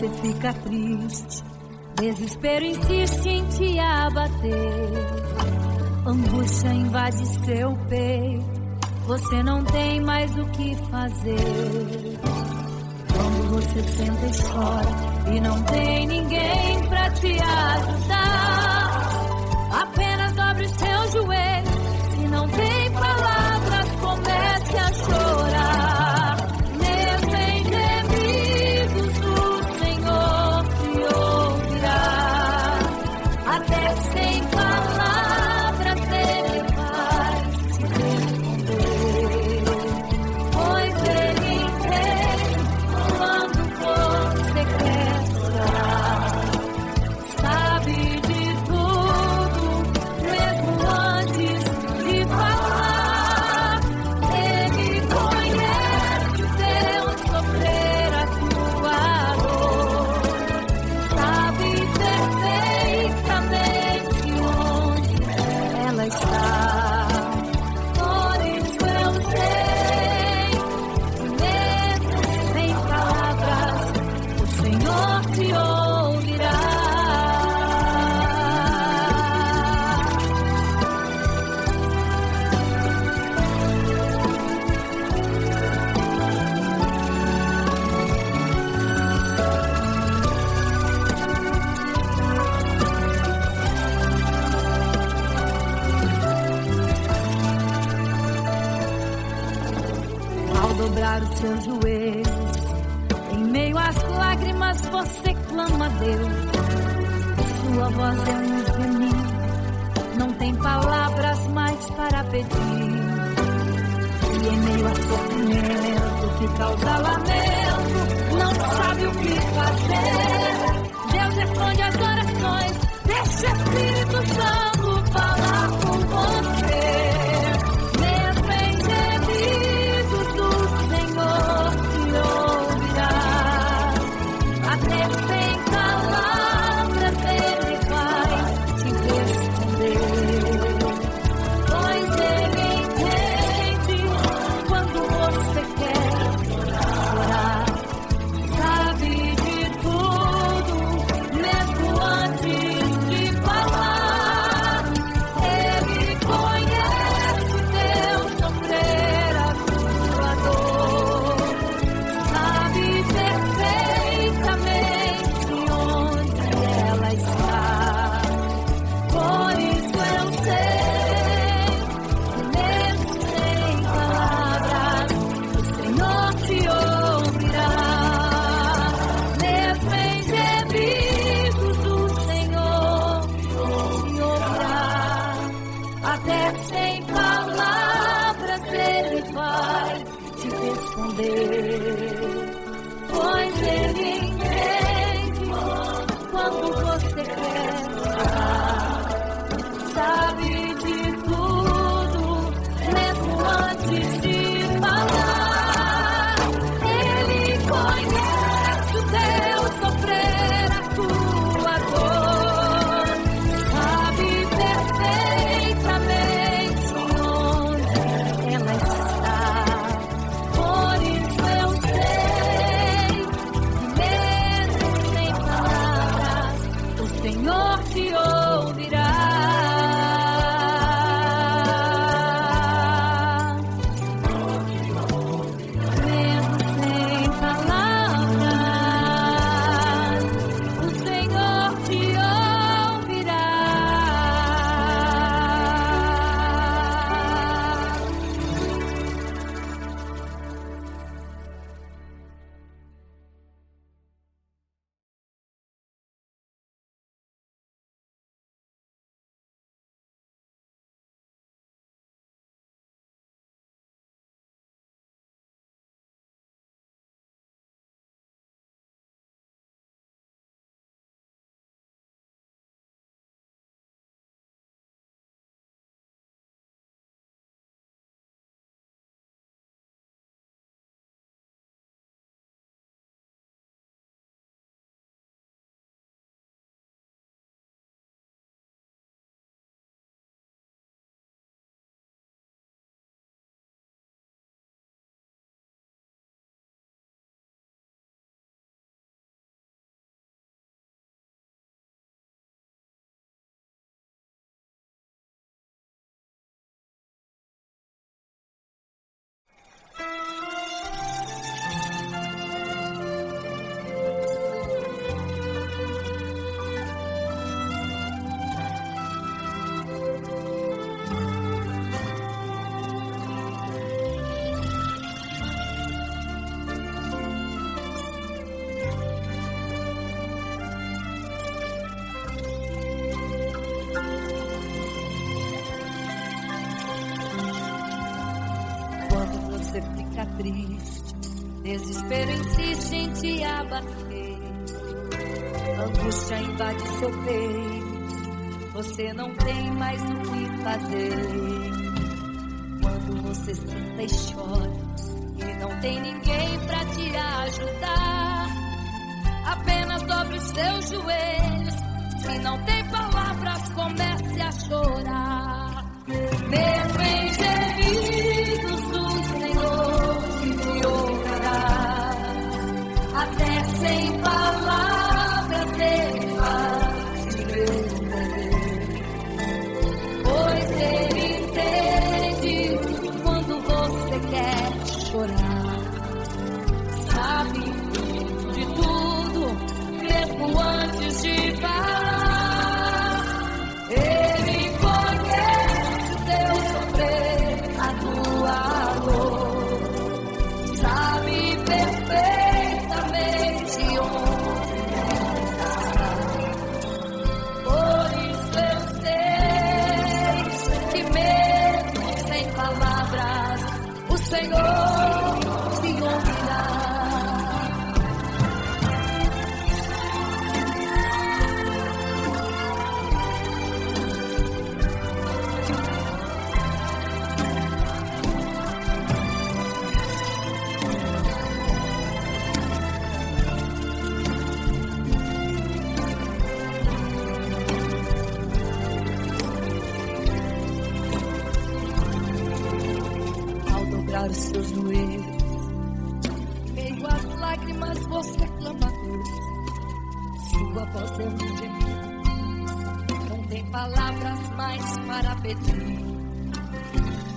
você fica triste, desespero insiste em te abater, angústia invade seu peito, você não tem mais o que fazer. Quando você senta e chora e não tem ninguém pra te ajudar, apenas dobre seu joelho, se não tem palavras, comece a chorar. Mesmo em gemidos o Senhor te ouvirá, até sem palavras Ele vai te responder, pois Ele entende quando você quer chorar, sabe de tudo, mesmo antes de falar. Ele conhece o teu sofrer, a tua dor, sabe perfeitamente onde ela está. Por isso eu sei que mesmo sem palavras, o Senhor te ouvirá. Ao dobrar os seus joelhos, em meio às lágrimas você clama a Deus. Sua voz é um gemido, não tem palavras mais para pedir. E em meio a sofrimento que causa lamento, não sabe o que fazer. Deus responde às orações, deixa o Espírito Santo falar com você. Mesmo em gemidos o Senhor te ouvirá, até sem palavras Ele vai te responder, pois Ele entende quando você quer chorar, sabe de tudo, mesmo antes de falar. triste, desespero insiste em te abater, angústia invade seu peito, você não tem mais o que fazer. Quando você senta e chora e não tem ninguém pra te ajudar, apenas dobre os seus joelhos. Se não tem palavras, comece a chorar. Mesmo em gemidos, o Senhor te ouvirá. Até sem palavras Ele vai te responder, pois Ele entende quando você quer chorar. Sabe de tudo, mesmo antes de falar. Ele conhece teu sofrer, a tua dor. Sabe perfeitamente onde está. Por isso eu sei que mesmo sem palavras, o Senhor te ouvirá. Os seus joelhos, meio às lágrimas você clama a Deus. Sua voz é um gemido, não tem palavras mais para pedir.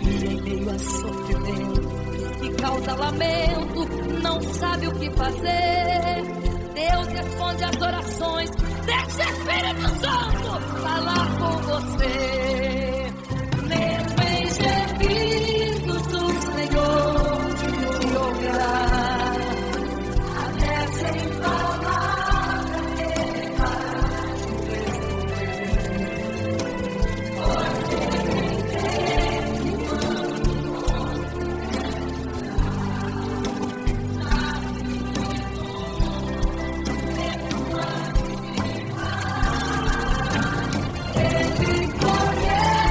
E em meio a sofrimento que causa lamento, não sabe o que fazer. Deus responde às orações, deixa o Espírito Santo falar com você. Mesmo em gemidos, o Senhor te ouvirá. Até sem palavras Ele vai te responder, pois Ele entende quando Ele conhece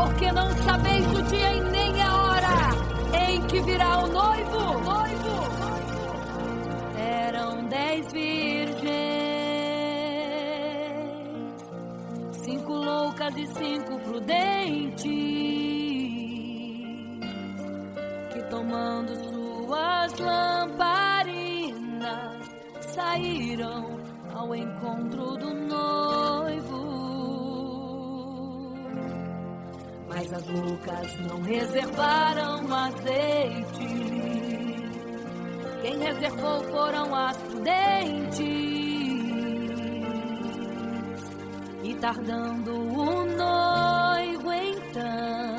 porque não sabeis o dia e nem a hora em que virá o noivo. Eram 10 virgens, 5 loucas e 5 prudentes, que tomando suas lamparinas saíram ao encontro do noivo. Mas as loucas não reservaram azeite. Quem reservou foram as prudentes. E tardando o noivo então,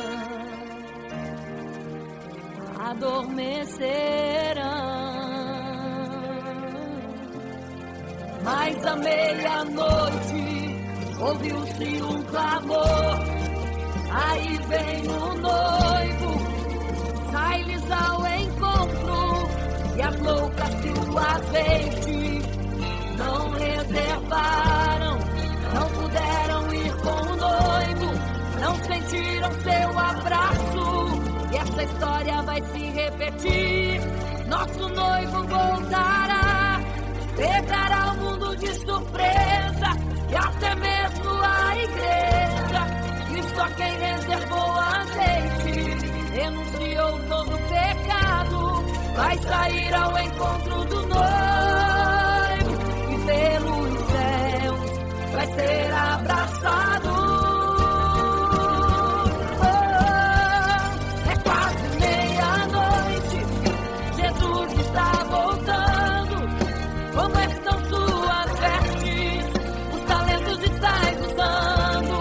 adormecerão. Mas à meia-noite ouviu-se um clamor. Aí vem o noivo, sai-lhes ao encontro, e as loucas que o azeite não reservaram, não puderam ir com o noivo, não sentiram seu abraço, e essa história vai se repetir. Nosso noivo voltará, pegará o mundo de surpresa, e até mesmo a igreja. E só quem reservou azeite, renunciou todo pecado, vai sair ao encontro do noivo, e pelos céus vai ser abraçado. É quase meia-noite, Jesus está voltando. Como estão suas vestes? Os talentos estáis usando.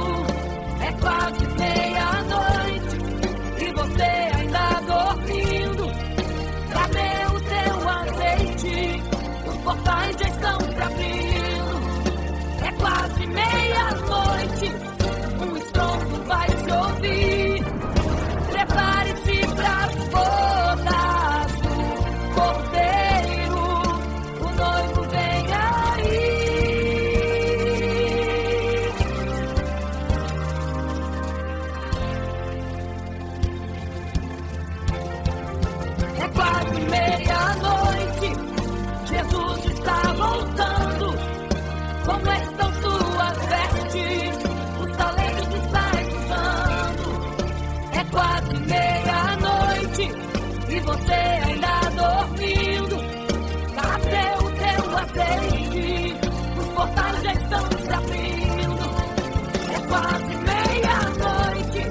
É quase meia-noite e você ainda dormindo. Cadê o teu azeite? Os portais já estão se abrindo. É quase meia-noite, um estrondo vai se ouvir. Prepare-se pras bodas do Cordeiro, o noivo vem aí. É quase meia-noite, Jesus está voltando. Como estão suas vestes? Os talentos estáis usando. É quase meia-noite e você ainda dormindo. Cadê o teu azeite? Os portais já estão se abrindo. É quase meia-noite,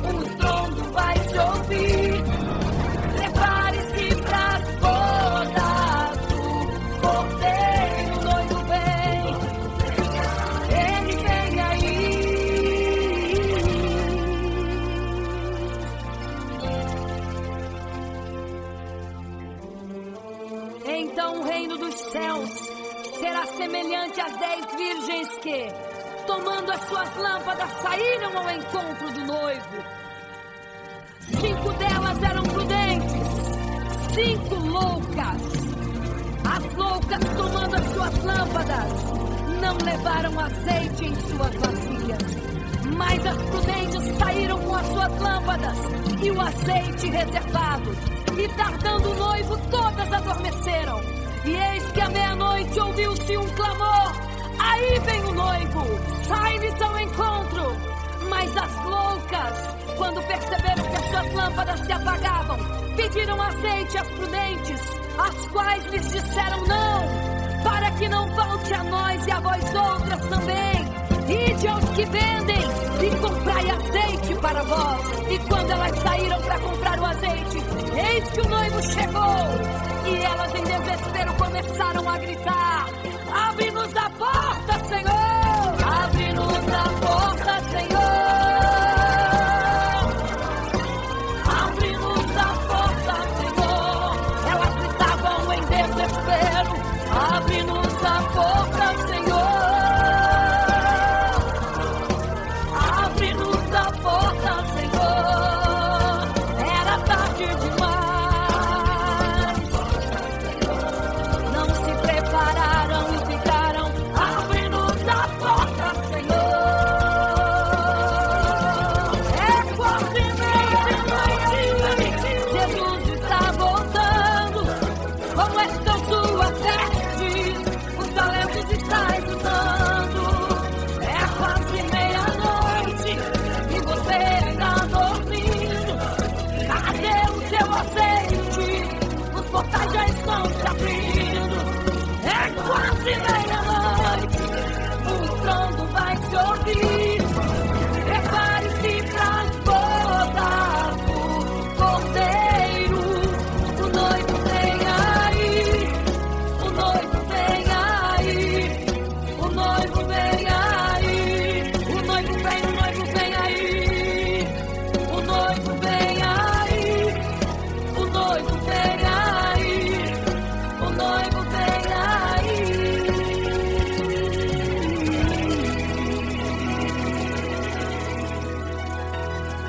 um estrondo vai se ouvir. Prepare-se pras bodas do Cordeiro, o noivo vem. Ele vem aí. Então o reino dos céus será semelhante às 10 virgens que, tomando as suas lâmpadas, saíram ao encontro do noivo. 5 delas eram prudentes, 5 loucas. As loucas, tomando as suas lâmpadas, não levaram azeite em suas vasilhas. Mas as prudentes saíram com as suas lâmpadas e o azeite reservado. E tardando o noivo, todas adormeceram. E eis que à meia-noite ouviu-se um clamor. Aí vem o noivo, sai-lhes ao encontro. Mas as loucas, quando perceberam que as suas lâmpadas se apagavam, pediram azeite às prudentes, as quais lhes disseram não, para que não falte a nós e a vós outras também. Ide aos que vendem e comprai azeite para vós. E quando elas saíram para comprar o azeite, eis que o noivo chegou. E elas em desespero começaram a gritar: abre-nos a porta, Senhor! Abre-nos a porta, Senhor! Abre-nos a porta, Senhor! Elas gritavam em desespero: abre-nos a porta, Senhor! Abre-nos a porta, Senhor! Era tarde demais. Não se prepararam e ficaram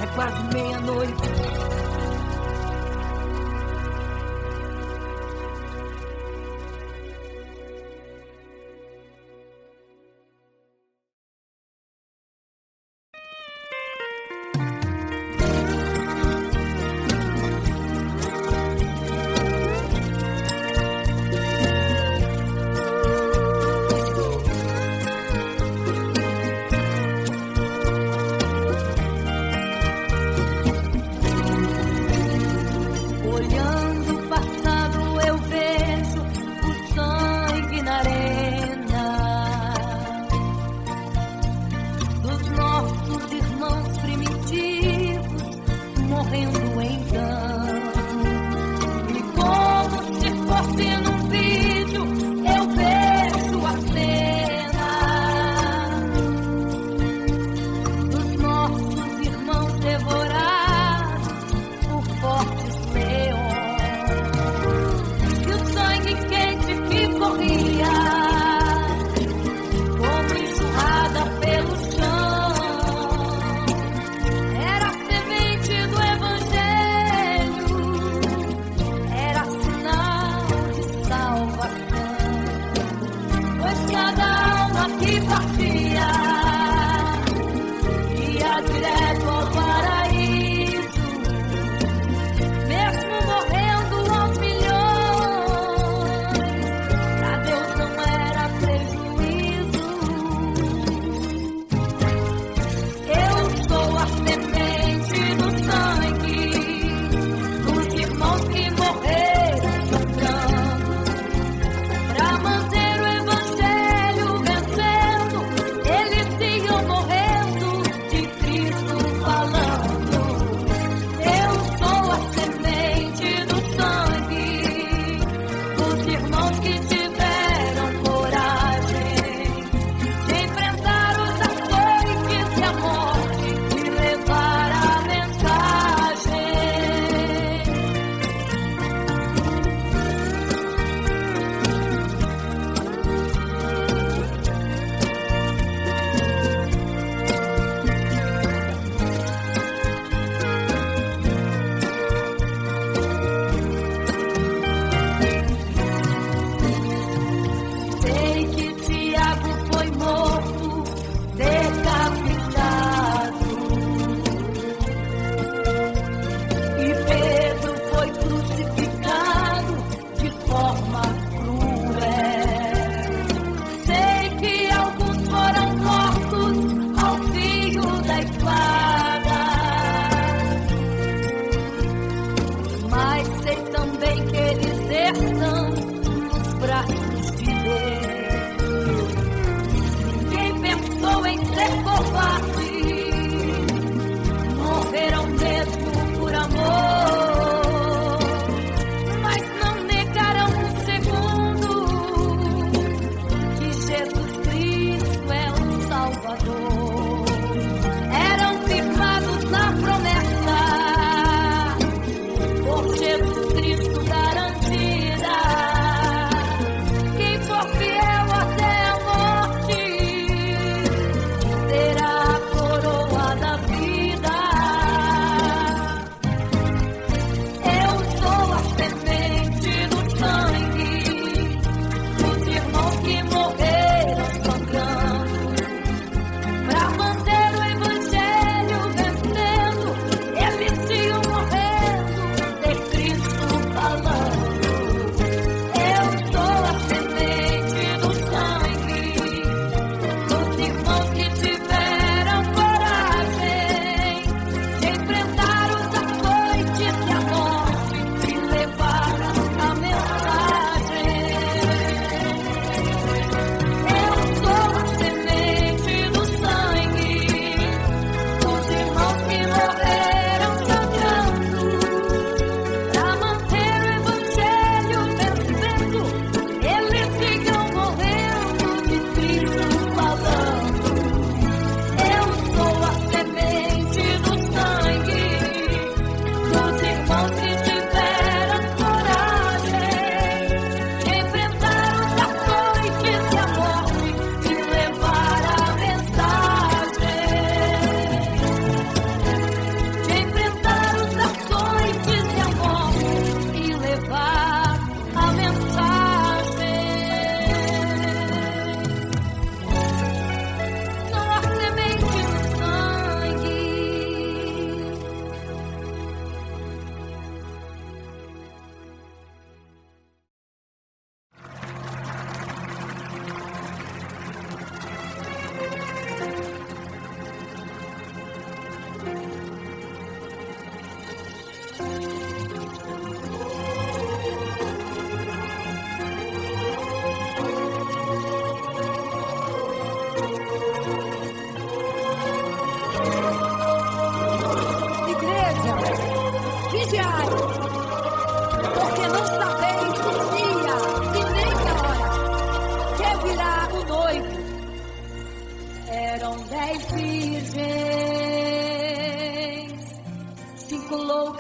É quase meia-noite.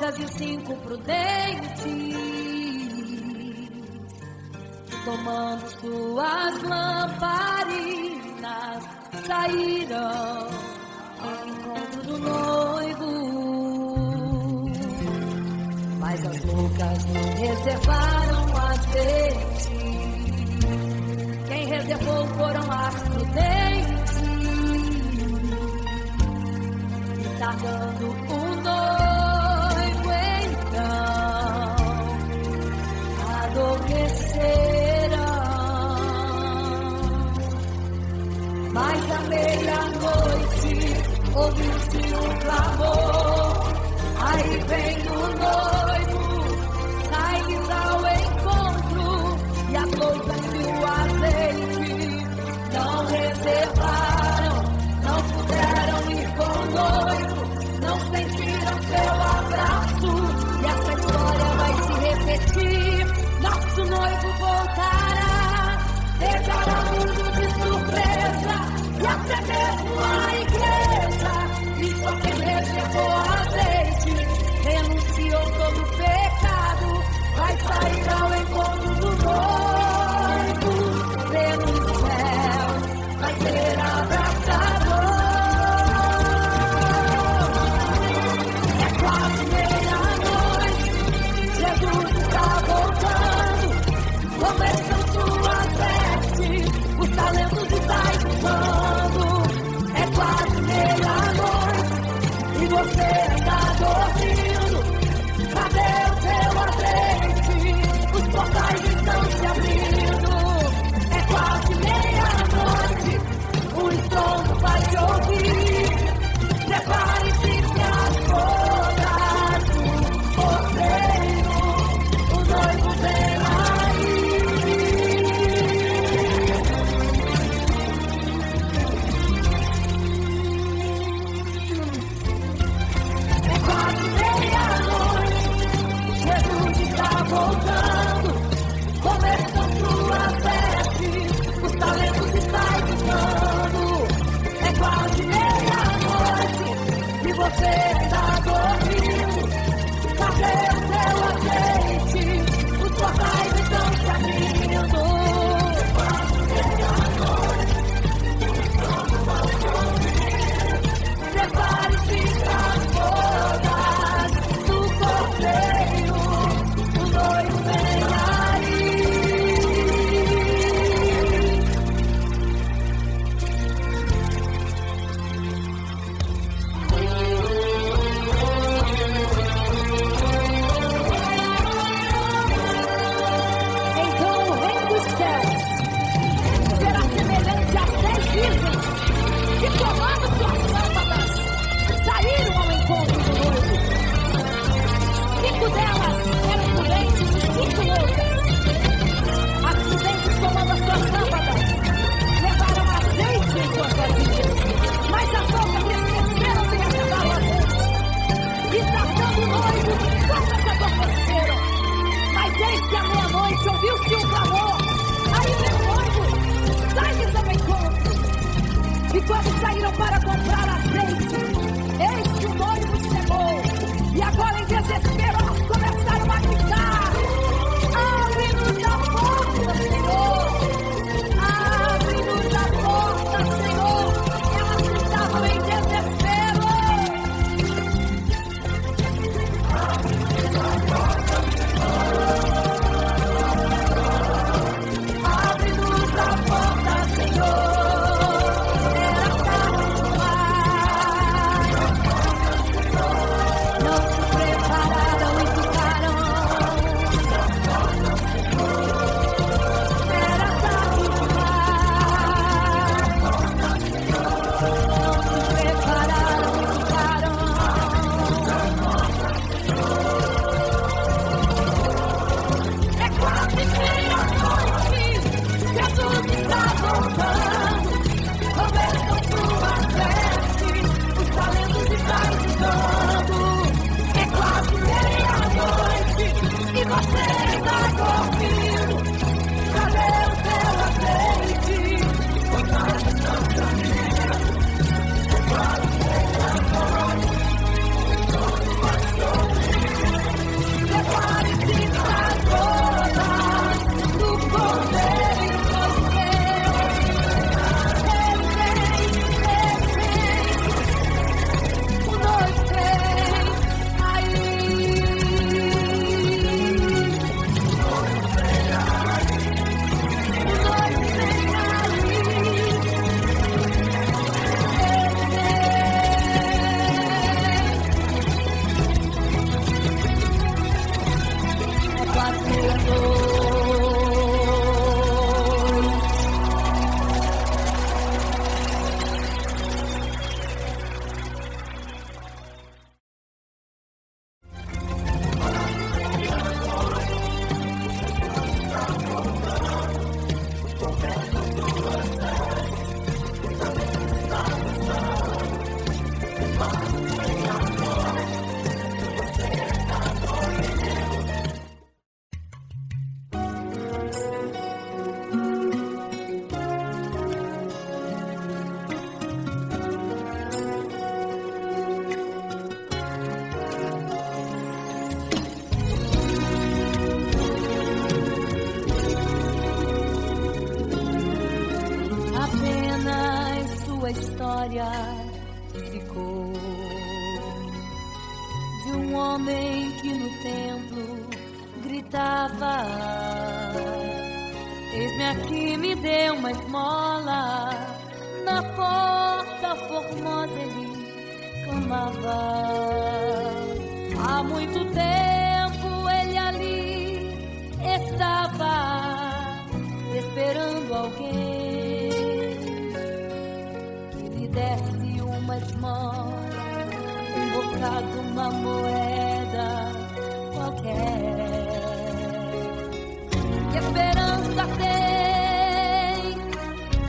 loucas e os 5 prudentes, tomando suas lamparinas, saíram ao encontro do noivo. Mas as loucas não reservaram azeite. Quem reservou foram as prudentes, e tardando o noivo então adormeceram. Mas à meia-noite ouviu-se um clamor, aí vem o noivo, sai-lhes ao encontro, e as loucas e o azeite não reservaram, não puderam ir com o noivo, não sentiram seu abraço, e essa história vai se repetir. Nosso noivo voltará, pegará o mundo de surpresa, e até mesmo a igreja, e só quem reservou azeite, renunciou todo pecado, vai sair ao encontro do noivo, vê no céu, vai ser abraçador. É quase meia-noite, Jesus está voltando, começam suas vestes, os talentos está usando. É quase meia-noite, e você está dormindo, cadê o seu azeite? Os portais estão se abrindo. É quase meia-noite, o estrondo vai te ouvir. Prepare-se que as bodas do cordeiro, o noivo vem aí. É quase meia-noite, Jesus está voltando, começam suas vestes, os talentos estão usando. É quase meia-noite, e você está dormindo, cadê o seu azeite? Os portais estão se abrindo. É quase meia-noite, o estrondo vai te ouvir. Prepare-se para as bodas do cordeiro, o noivo vem aí. Então o reino dos céus será semelhante às 10 virgens que, tomando suas lâmpadas, saíram ao encontro do noivo. 5 delas eram prudentes e 5 loucas. As prudentes, tomando as suas lâmpadas, levaram azeite em suas vasilhas, mas as loucas esqueceram de levar o azeite. E tardando o noivo, todas adormeceram. Mas eis que à meia-noite ouviu-se um clamor, aí vem o noivo, sai-lhes ao encontro. E quando saíram para comprar azeite, eis que o noivo chegou. E agora em desespero elas começaram a gritar: abre-nos a porta, Senhor! Abre-nos a porta, Senhor! Elas gritavam em desespero. Abre-nos a porta, Senhor! Abre-nos a porta, Senhor! Era tarde demais. sua história ficou de um homem que no templo gritava: eis-me aqui, me dê uma esmola. Na porta formosa ele clamava. Há muito tempo ele ali estava esperando alguém que lhe desse uma esmola, um bocado, uma moeda qualquer. Que esperança tem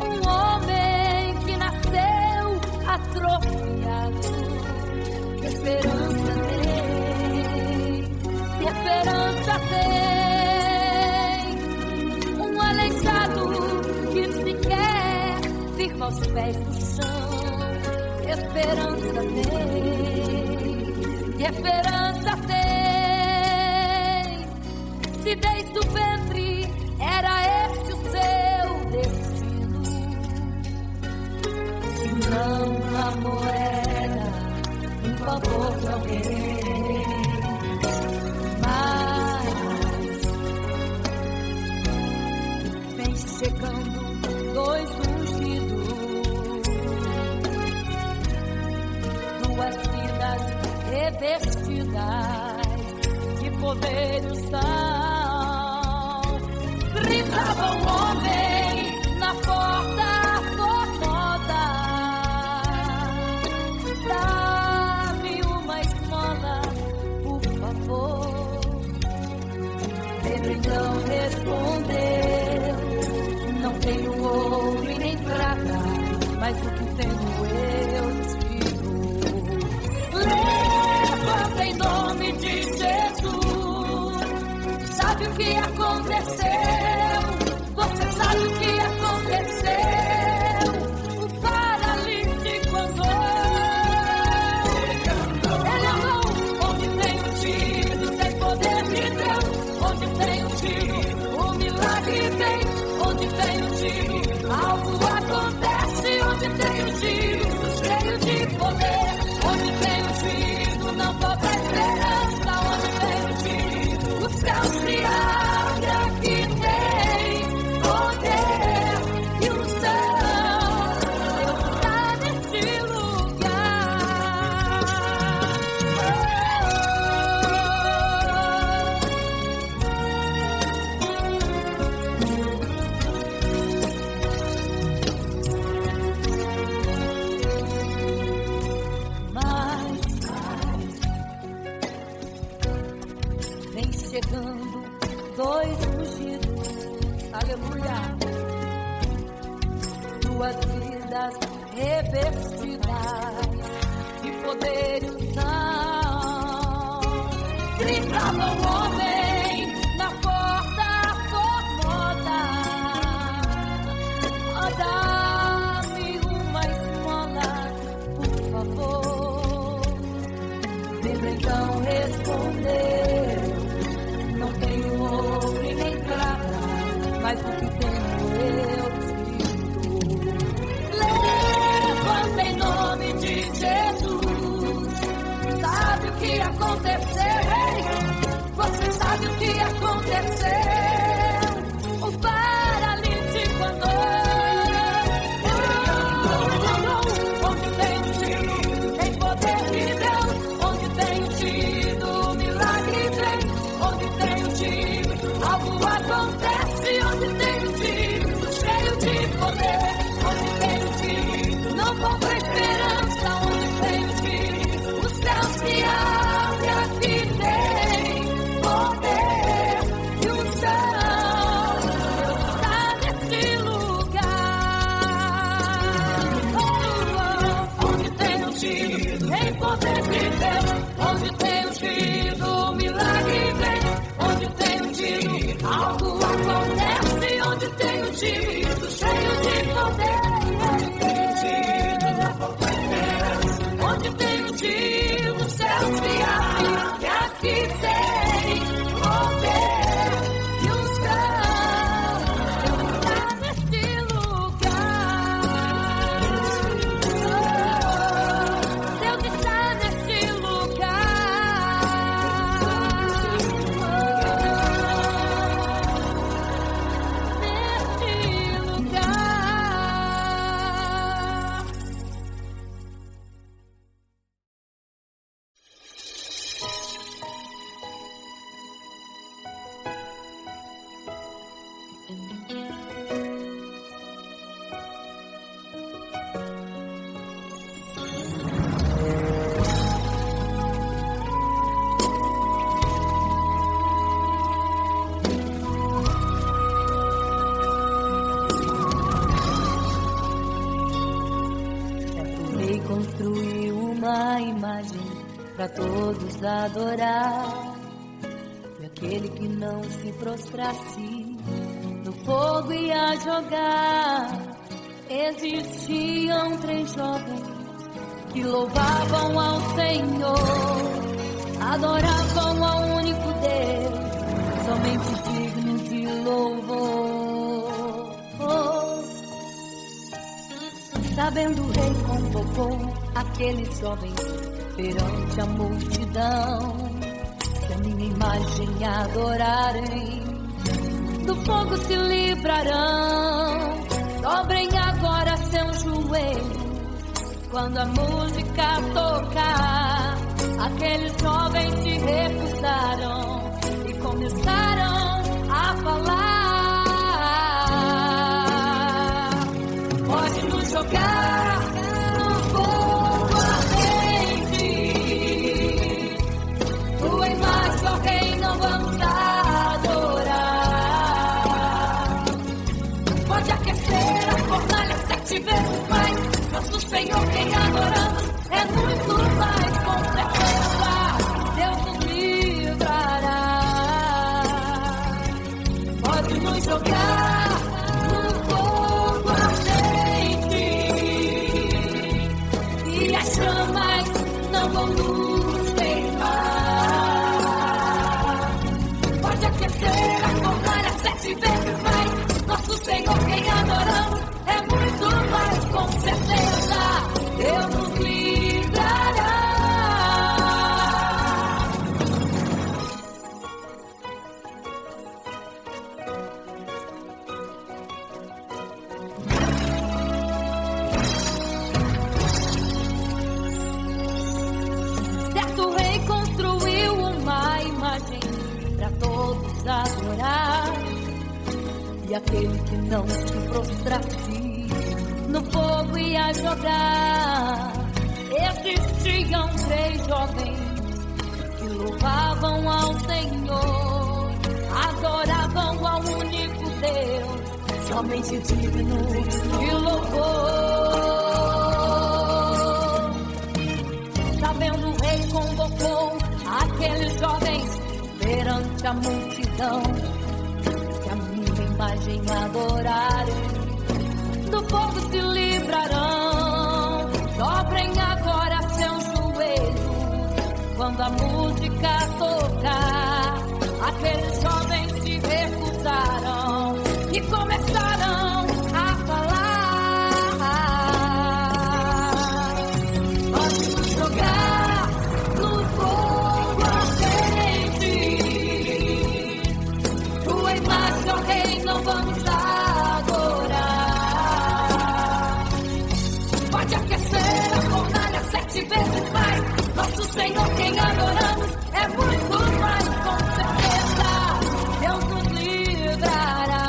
um homem que nasceu atrofiado? Que esperança tem? Que esperança tem um aleijado que sequer firma os pés no chão? Que esperança tem? Que esperança tem? Se desde o ventre era esse o seu destino, se não a moeda, um favor de alguém. Mas vem chegando dois ungidos, duas vidas revestidas de poder do sal. Gritava um homem na porta formosa: dá-me uma esmola, por favor. Pedro então respondeu: não tenho ouro e nem prata, mas o que tenho eu te dou. Levanta em nome de Jesus. Sabe o que aconteceu? Você sabe o que aconteceu? O paralítico andou. Ele andou onde tem um tiro, tem poder de Deus. Onde tem um tiro, o milagre vem. Onde tem um tiro, algo acontece. Onde tem um tiro, cheio de poder. Onde tem um tiro, não falta esperança. Onde tem um tiro, o céu se abre. Aqui tem poder e o céu está neste lugar. Mas vem chegando dois ungidos, aleluia, duas vidas revestidas de poder e unção. Gritava um homem na porta formosa: oh, dá-me uma esmola, por favor. Pedro então respondeu: não tenho ouro e nem prata, mas o que tenho eu te dou. Levanta em nome de Jesus. Sabe o que aconteceu? Você sabe o que aconteceu? O paralítico andou. Onde tem um tiro, tem poder de Deus. Onde tem um tiro, o milagre vem. Onde tem um tiro, algo acontece. Onde tem um tiro, cheio de poder. Onde tem um tiro, não falta esperança. Onde tem um tiro, o céu se abre. Aqui tem poder e o céu para todos adorar. E aquele que não se prostrasse no fogo ia jogar. Existiam 3 jovens que louvavam ao Senhor, adoravam ao único Deus, somente digno de louvor. Sabendo o rei convocou aqueles jovens perante a multidão. Se a minha imagem adorarem, do fogo se livrarão. Dobrem agora seus joelhos quando a música tocar. Aqueles jovens se recusaram e começaram a falar. Pode nos jogar no fogo ardente, tua imagem, ó Rei, não vamos adorar. Pode aquecer a fornalha 7 vezes mais. Nosso Senhor, quem adoramos, é muito mais, com certeza Deus nos livrará. Pode nos jogar no fogo ardente e as chamas não vão nos queimar. Pode aquecer a fornalha 7 vezes mais. Nosso Senhor, quem adoramos, é muito mais, com certeza Deus nos livrará. Certo rei construiu uma imagem para todos adorar. E aquele que não se prostrasse no fogo ia jogar. Existiam 3 jovens que louvavam ao Senhor, adoravam ao único Deus, somente digno de louvor. Sabendo o rei convocou aqueles jovens perante a multidão. Imagem adorarem, do fogo se livrarão. Dobrem agora seus joelhos quando a música tocar. Aqueles jovens se recusaram e começaram a falar. Pode nos jogar no fogo ardente, tua imagem, ó Rei, não vamos adorar. Pode aquecer a fornalha 7 vezes mais. Nosso Senhor, quem adoramos, é muito mais, com certeza Deus nos livrará.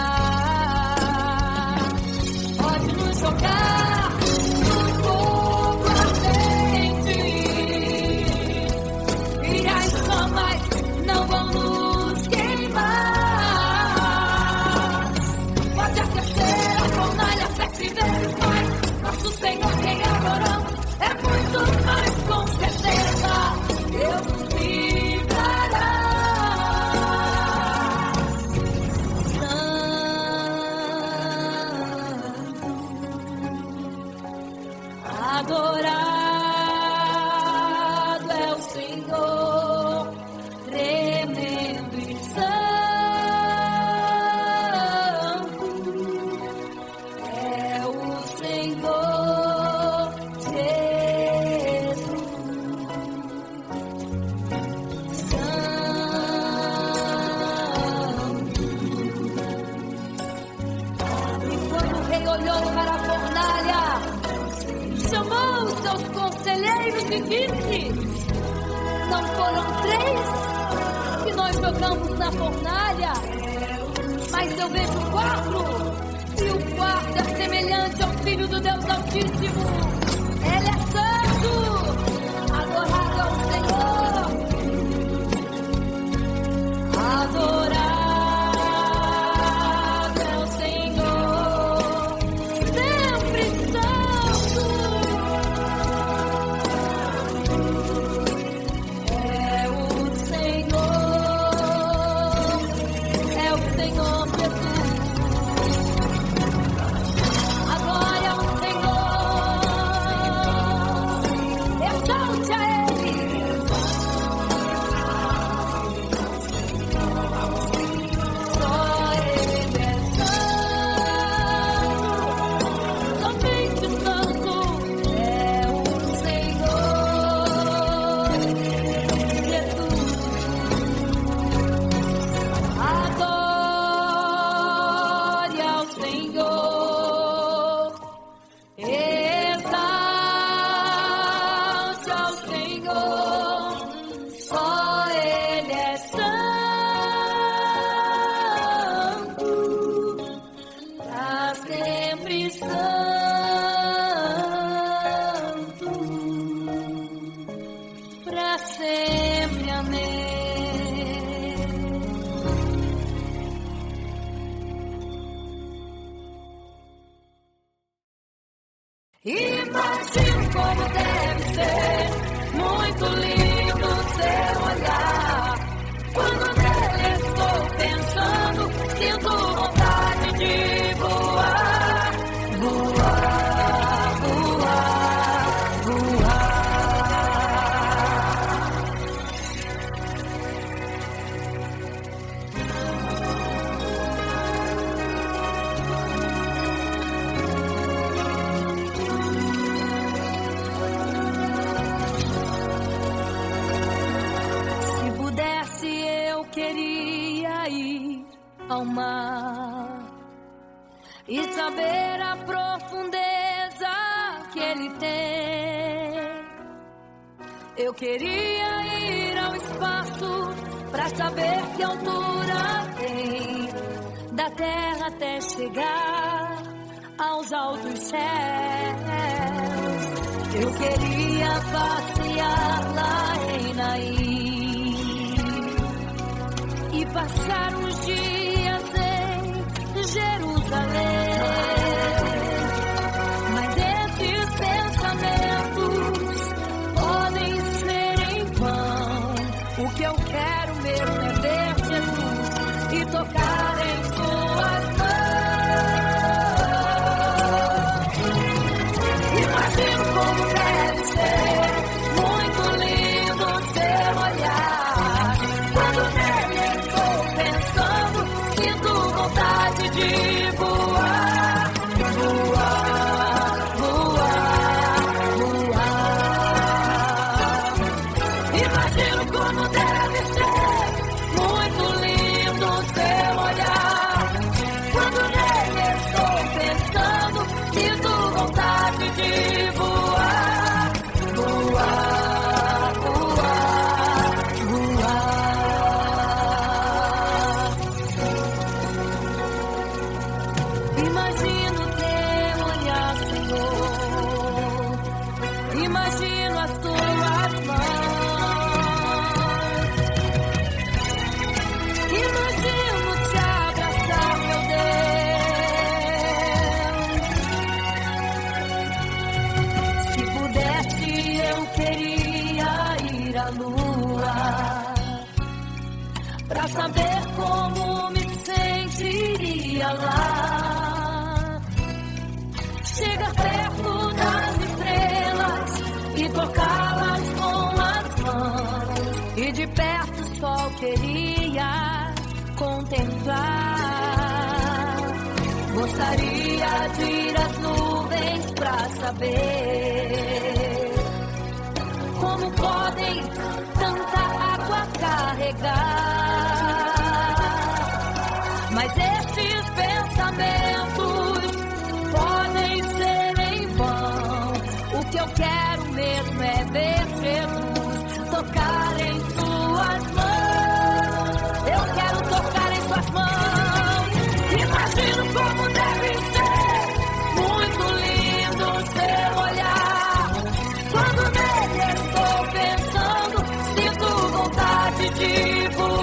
Pode nos jogar no fogo ardente e as chamas não vão nos queimar. Pode aquecer a fornalha 7 vezes mais. Nosso Senhor, quem adoramos, é muito mais, com certeza Deus nos livrará. Santo, adorado é o Senhor, tremendo e santo é o Senhor Jesus. Santo. E quando o rei olhou para a fornalha, chamou os seus conselheiros e disse: não foram 3 que nós jogamos na fornalha, mas eu vejo 4, e o 4 é semelhante ao Filho do Deus Altíssimo. Ele é santo, adorado ao Senhor, adorado é o Senhor, sempre santo. Amém. Imagino como deve ser muito lindo seu olhar. Quando nele estou pensando, sinto vontade de voar, voar, voar, voar. Se pudesse, eu queria ir ao mar e saber a profundeza que ele tem. Eu queria ir ao espaço pra saber que altura tem, da terra até chegar aos altos céus. Eu queria passear lá em Naim e passar uns dias em Jerusalém. Mas esses pensamentos podem ser em vão. O que eu quero mesmo é ver Jesus e tocar em suas mãos. Imagino como deve ser muito lindo seu olhar. Quando nele estou pensando, sinto vontade de voar, voar, voar, voar. Imagino como deve ser muito lindo seu olhar. Quando nele estou pensando, sinto vontade de voar, voar, voar, voar. Imagino teu olhar, Senhor. Imagino as tuas mãos. Imagino te abraçar, meu Deus. Se pudesse, eu queria ir à lua pra saber como me sentiria lá. Chegar perto das estrelas e tocá-las com as mãos. E de perto só queria contemplar. Gostaria de ir às nuvens pra saber como podem tanta água carregar. Mas esses pensamentos podem ser em vão. O que eu quero mesmo é ver Jesus tocar em suas mãos. Eu quero tocar em suas mãos. Imagino como deve ser muito lindo seu olhar. Quando nele estou pensando, sinto vontade de voar.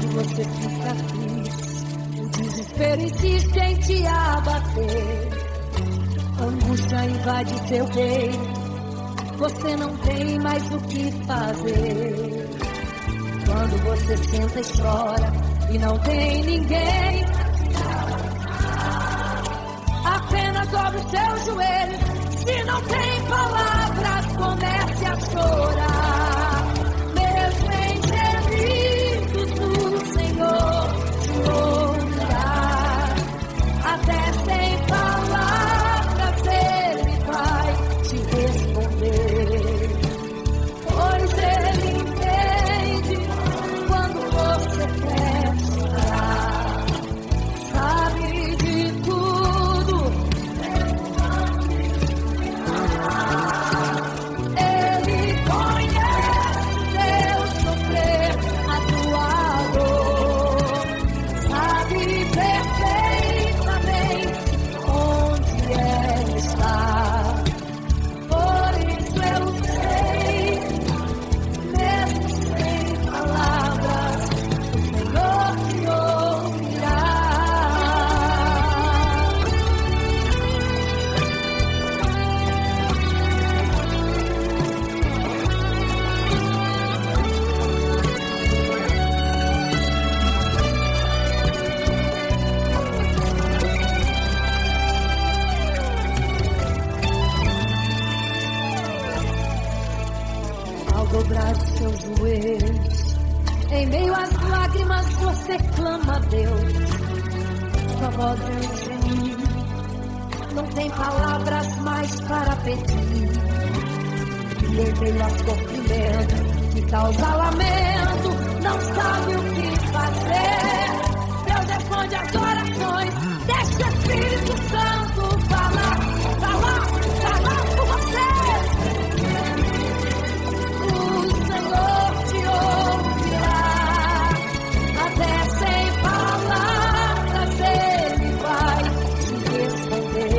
quando você fica triste, o desespero insiste em te abater. A angústia invade seu peito, você não tem mais o que fazer. Quando você senta e chora e não tem ninguém, apenas dobre os seus joelhos. Se não tem palavras, comece a chorar. Mesmo em gemidos no Senhor te ouvirá. Até sem palavras Ele vai te responder. Pois Ele entende quando você quer chorar. Sabe de tudo. Ele conhece teu sofrer, a tua dor. Sabe perfeitamente onde Ele está. Por isso eu sei, mesmo sem palavras, o Senhor te ouvirá. Ao dobrar os seus joelhos, em meio às lágrimas você clama a Deus. Sua voz é um gemido, não tem palavras mais para pedir. E em meio a sofrimento que causa lamento, não sabe o que fazer. Deus responde às orações, deixa o Espírito Santo falar por você. O Senhor te ouvirá, até sem palavras Ele vai te responder.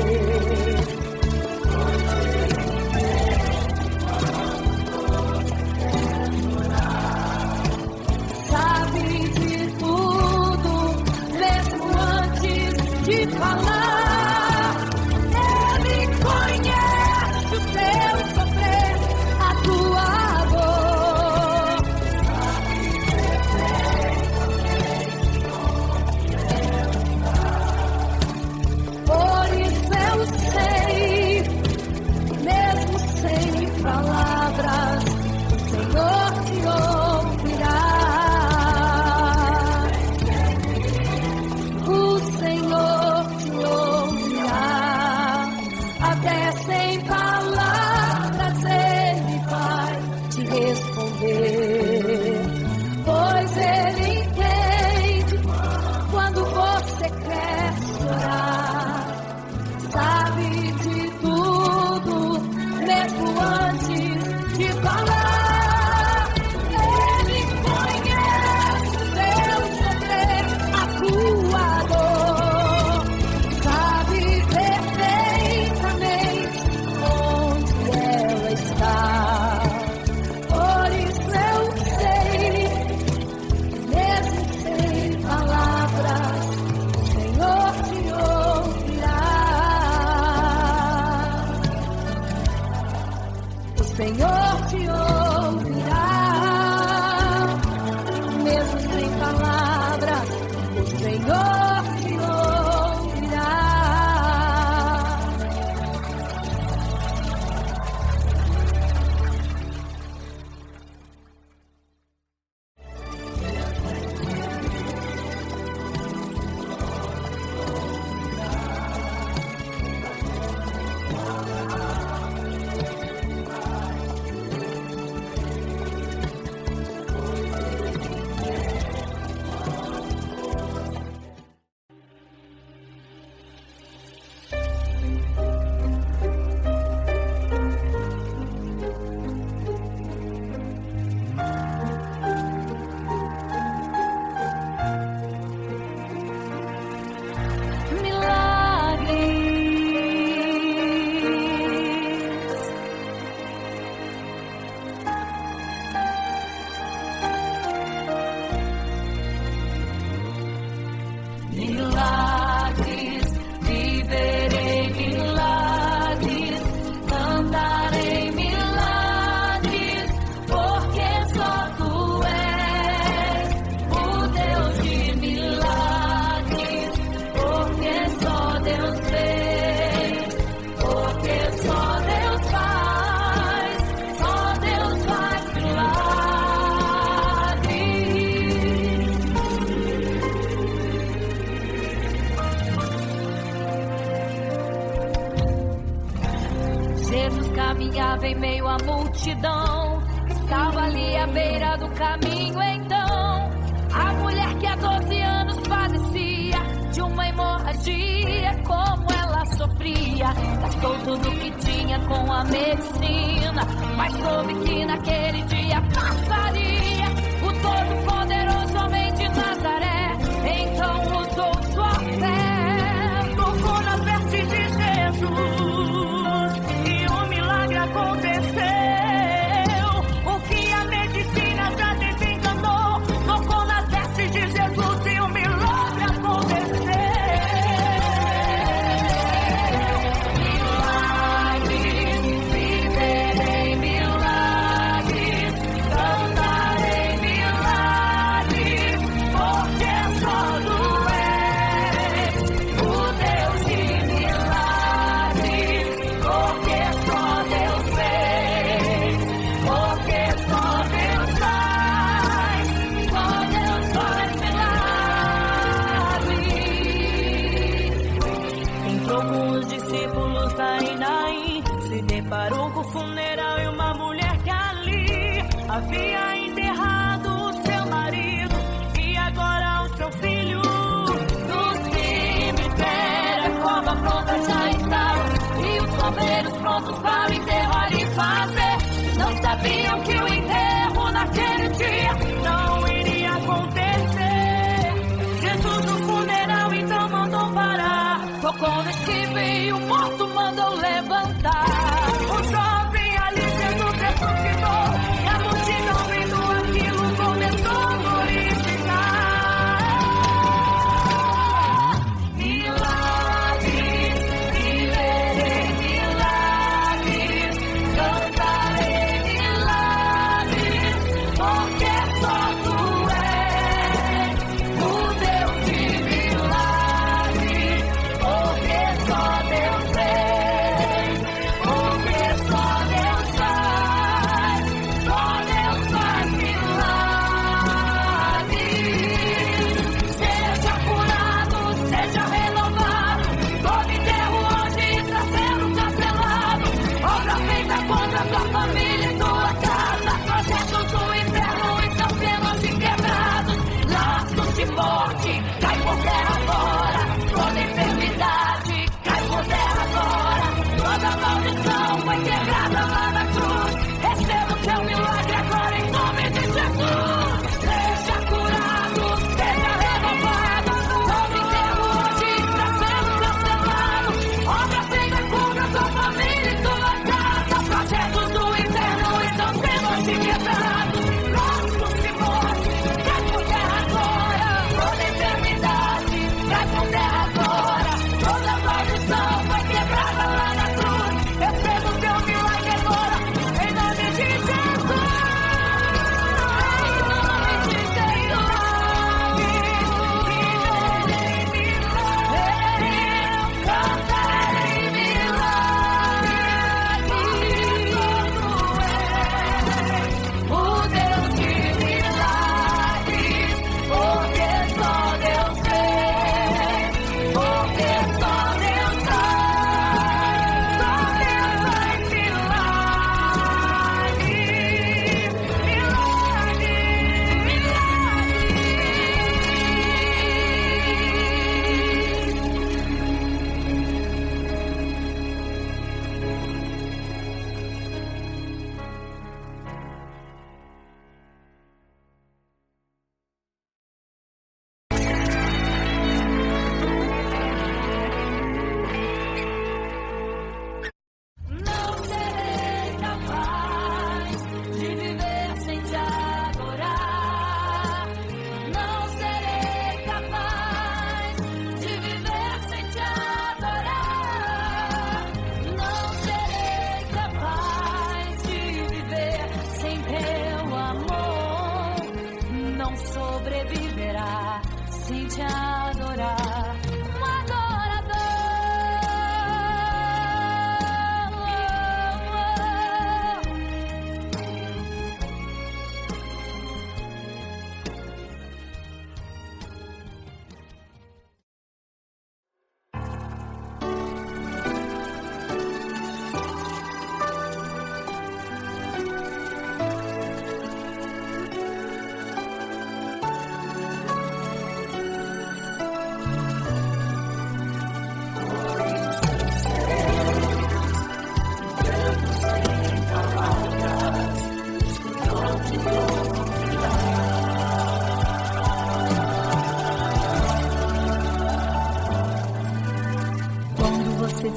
Sabe de tudo, mesmo antes de falar. Ele conhece o teu sofrer, a tua dor. Por isso eu sei, mesmo sem palavras, o Senhor te ouvirá. O Senhor te ouvirá. estava em meio à multidão, estava ali à beira do caminho. Então, a mulher que há 12 anos padecia de uma hemorragia, como ela sofria, gastou tudo que tinha com a medicina, mas soube que naquele dia passaria o Todo-Poderoso homem de Nazaré. Então usou sua fé, tocou nas vestes de Jesus e um milagre aconteceu. O que a medicina já desencanou, tocou nas vestes de Jesus e um milagre aconteceu. Milagres, viverei milagres, cantarei milagres, porque só tu és o Deus de milagres, porque só Deus fez, porque só Deus faz milagres. Entrou com os discípulos em Naim, se deparou com o funeral e uma mulher que ali havia enterrado o seu marido e agora o seu filho. No cemitério a cova pronta já estava e os coveiros prontos para o enterrar e fazer. Não sabiam que o enterro naquele dia não iria acontecer. Jesus no funeral então mandou parar, tocou nesse e o morto mandou levantar. O jovem ali Jesus ressuscitou e a multidão vendo aquilo começou a glorificar. Milagres, viverei milagres, cantarei milagres, porque só tu és o Deus de milagres, porque só Deus fez, porque só Deus faz milagres. Seja curado, seja renovado, todo enterro hoje está sendo cancelado. Obra feita contra tua família e tua casa, projetos do inferno estão sendo hoje quebrados. Laços de morte, cai por terra agora, toda enfermidade, cai por terra agora, toda maldição foi quebrada lá na cruz. Receba o teu milagre agora em nome de Jesus. Seja curado, seja renovado, todo enterro hoje está sendo cancelado. Obra feita contra tua família e tua casa, projetos do inferno estão sendo hoje quebrados. Laços de morte, cai por terra agora, toda enfermidade, cai por terra agora, toda maldição foi quebrada lá na cruz. Receba o teu milagre agora, em nome de Jesus.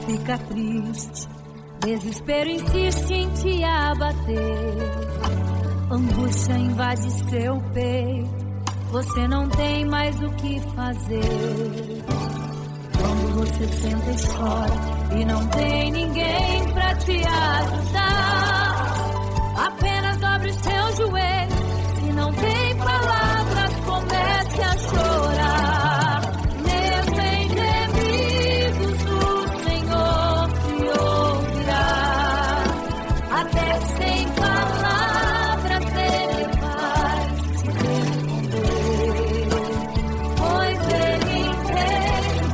fica triste, desespero insiste em te abater, angústia invade seu peito, você não tem mais o que fazer. Quando você senta e chora e não tem ninguém pra te ajudar, apenas dobre os seus joelhos. Se não tem palavras, comece a chorar. Mesmo em gemidos, o Senhor te ouvirá. Até sem palavras Ele vai te responder, pois Ele entende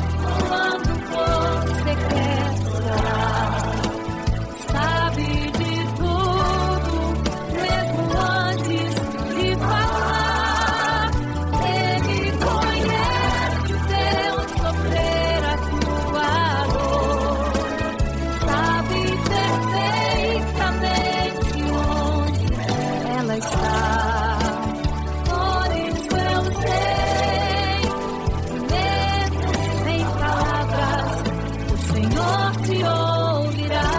quando você quer chorar. Sabe de tudo, mesmo antes de falar. Ele conhece o teu sofrer, a tua dor. Sabe perfeitamente onde ela está. Por isso eu sei que mesmo sem palavras, o Senhor te ouvirá.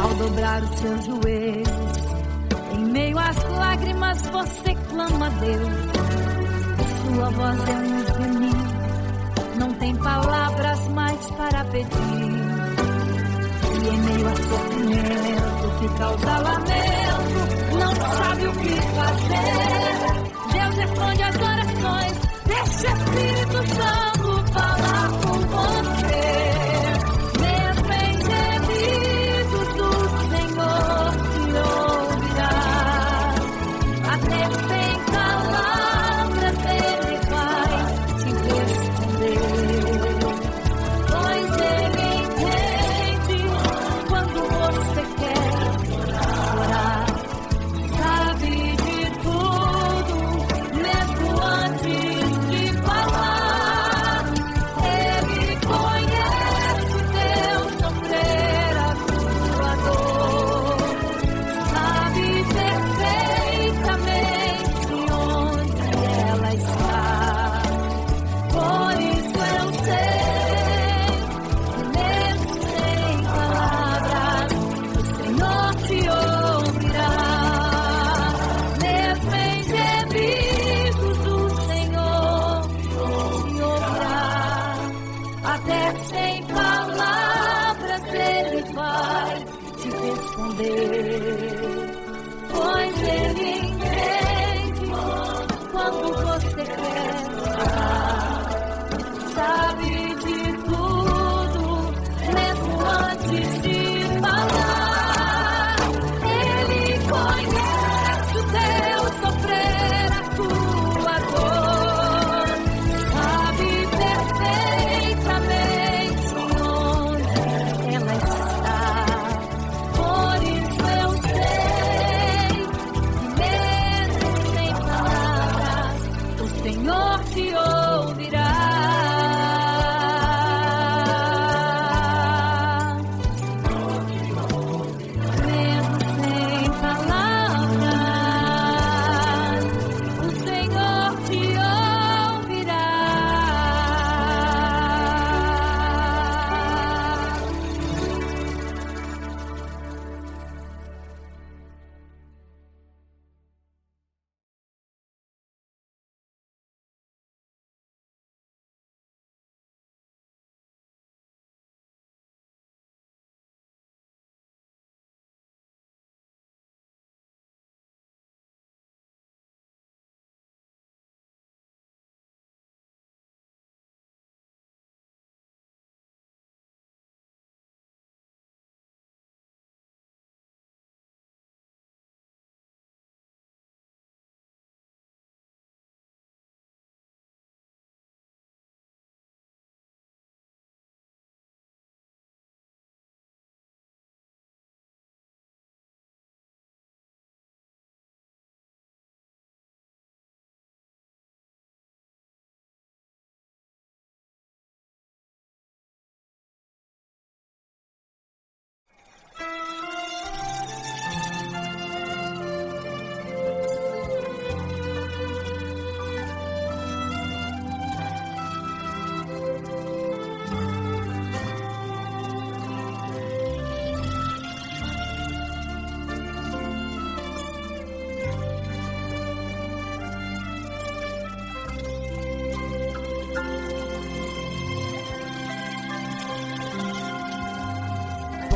Ao dobrar os seus joelhos, em meio às lágrimas você clama a Deus. Sua voz é um gemido, não tem palavras mais para pedir. E em meio a sofrimento que causa lamento, não sabe o que fazer. Deus responde às orações, deixa o Espírito Santo falar com você. Mesmo em gemidos, o Senhor te ouvirá. Até sem palavras Ele vai te responder, pois Ele entende quando você quer chorar. Sabe de tudo, mesmo antes de falar. Ele conhece o teu sofrer, a tua dor. Sabe perfeitamente onde ela está. Por isso eu sei que mesmo sem palavras, o Senhor te ouvirá. Mesmo em gemidos, o Senhor te ouvirá. Até sem palavras Ele vai te responder, pois Ele entende quando você quer chorar. Sabe de tudo, mesmo antes de falar. Ele conhece o teu sofrer, a tua dor. Sabe perfeitamente onde ela está. Por isso eu sei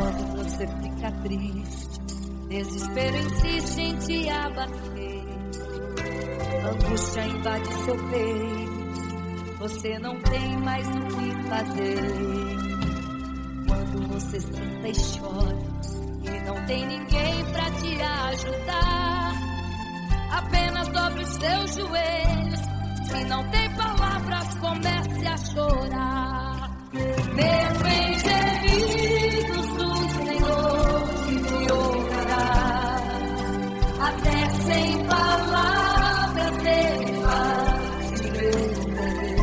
Quando você fica triste, desespero insiste em te abater, angústia invade seu peito, você não tem mais o que fazer. Quando você senta e chora e não tem ninguém pra te ajudar, apenas dobre os seus joelhos. Se não tem palavras, comece a chorar. Mesmo em gemidos, o Senhor te ouvirá. Até sem palavras Ele vai te responder,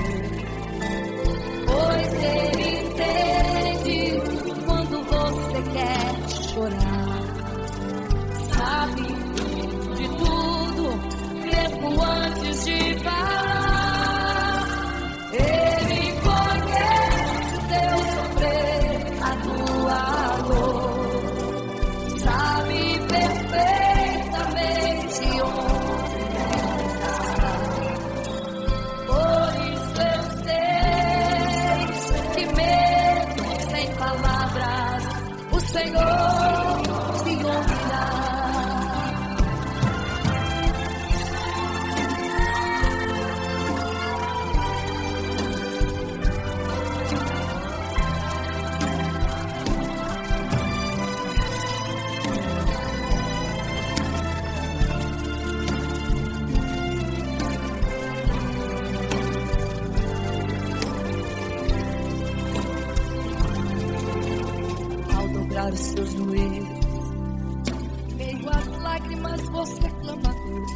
pois Ele entende quando você quer chorar. Sabe de tudo, mesmo antes de falar. Ele conhece o teu sofrer, a tua dor. Sabe perfeitamente onde estás. Por isso eu sei que mesmo sem palavras, o Senhor te ouvirá. Os seus joelhos, em meio às lágrimas você clama a Deus.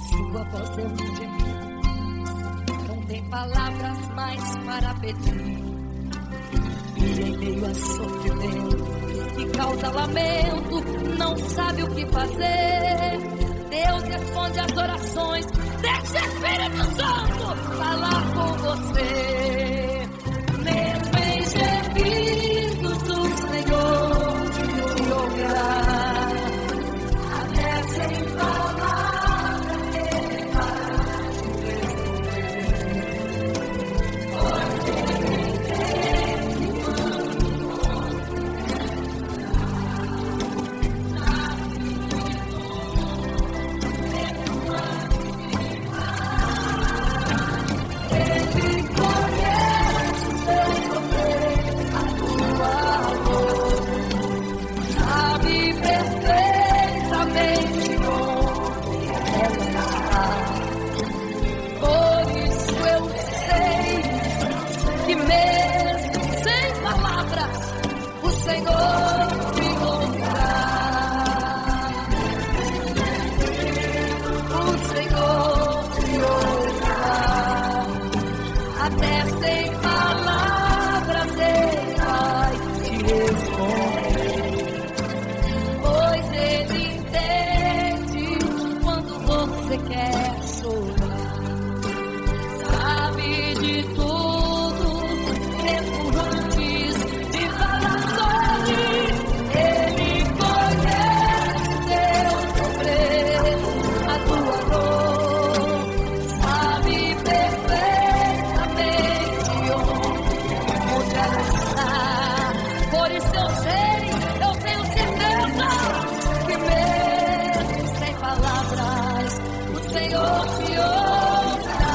Sua voz é um gemido, não tem palavras mais para pedir. E em meio a sofrimento que causa lamento, não sabe o que fazer. Deus responde às orações, deixa o Espírito Santo falar com você. Mesmo em gemidos, o Senhor te ouvirá. Até sem palavras Ele vai te responder, pois Ele entende Ele conhece o teu sofrer, a tua dor. Sabe perfeitamente onde ela está. Por isso eu sei que mesmo sem palavras, o Senhor te ouvirá. O Senhor te ouvirá. Até sem palavras Ele vai te responder, pois Ele entende quando você quer chorar. Sabe de tudo, mesmo antes de falar sobre. Ele conhece teu sofrer, a tua dor. Sabe perfeitamente onde ela está. Por isso eu sei, eu tenho certeza que mesmo sem palavras, o Senhor te ouvirá.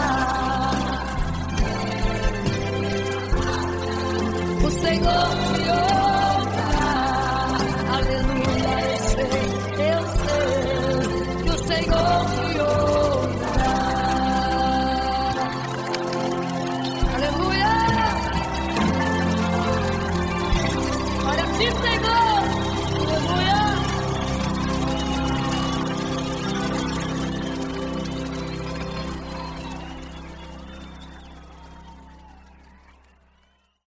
O Senhor te ouvirá.